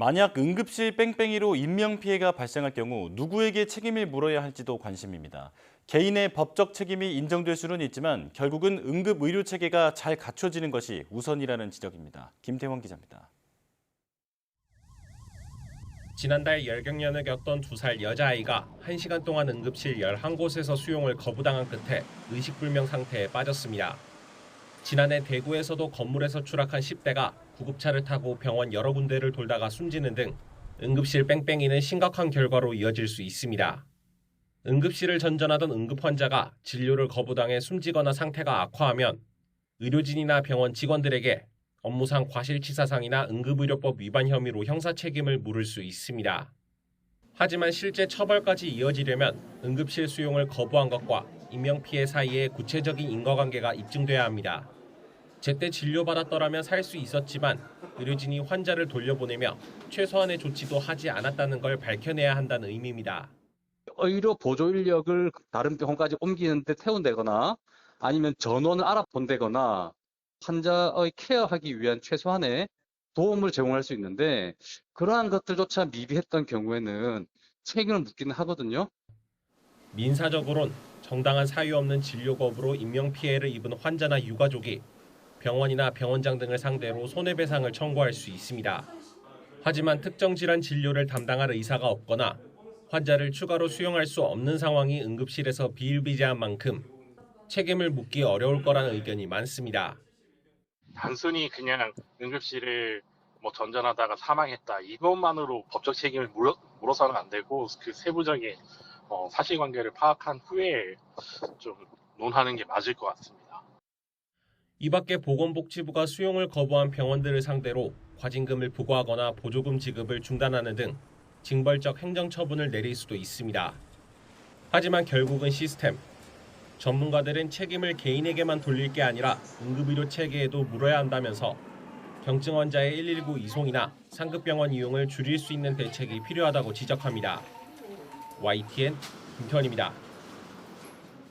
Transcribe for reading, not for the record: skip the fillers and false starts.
만약 응급실 뺑뺑이로 인명피해가 발생할 경우 누구에게 책임을 물어야 할지도 관심입니다. 개인의 법적 책임이 인정될 수는 있지만 결국은 응급의료체계가 잘 갖춰지는 것이 우선이라는 지적입니다. 김태원 기자입니다. 지난달 열경련을 겪던 2살 여자아이가 1시간 동안 응급실 11곳에서 수용을 거부당한 끝에 의식불명 상태에 빠졌습니다. 지난해 대구에서도 건물에서 추락한 10대가 구급차를 타고 병원 여러 군데를 돌다가 숨지는 등 응급실 뺑뺑이는 심각한 결과로 이어질 수 있습니다. 응급실을 전전하던 응급 환자가 진료를 거부당해 숨지거나 상태가 악화하면 의료진이나 병원 직원들에게 업무상 과실치사상이나 응급의료법 위반 혐의로 형사 책임을 물을 수 있습니다. 하지만 실제 처벌까지 이어지려면 응급실 수용을 거부한 것과 인명피해 사이에 구체적인 인과관계가 입증돼야 합니다. 제때 진료받았더라면 살 수 있었지만 의료진이 환자를 돌려보내며 최소한의 조치도 하지 않았다는 걸 밝혀내야 한다는 의미입니다. 의료 보조 인력을 다른 병원까지 옮기는데 태운다거나 아니면 전원을 알아본다거나 환자의 케어하기 위한 최소한의 도움을 제공할 수 있는데 그러한 것들조차 미비했던 경우에는 책임을 묻기는 하거든요. 민사적으론 정당한 사유 없는 진료 거부로 인명피해를 입은 환자나 유가족이 병원이나 병원장 등을 상대로 손해배상을 청구할 수 있습니다. 하지만 특정 질환 진료를 담당할 의사가 없거나 환자를 추가로 수용할 수 없는 상황이 응급실에서 비일비재한 만큼 책임을 묻기 어려울 거라는 의견이 많습니다. 단순히 그냥 응급실을 전전하다가 사망했다 이것만으로 법적 책임을 물어서는 안 되고 그 세부적인 사실관계를 파악한 후에 좀 논하는 게 맞을 것 같습니다. 이 밖에 보건복지부가 수용을 거부한 병원들을 상대로 과징금을 부과하거나 보조금 지급을 중단하는 등 징벌적 행정처분을 내릴 수도 있습니다. 하지만 결국은 시스템, 전문가들은 책임을 개인에게만 돌릴 게 아니라 응급의료 체계에도 물어야 한다면서 경증 환자의 119 이송이나 상급병원 이용을 줄일 수 있는 대책이 필요하다고 지적합니다. YTN 김태원입니다.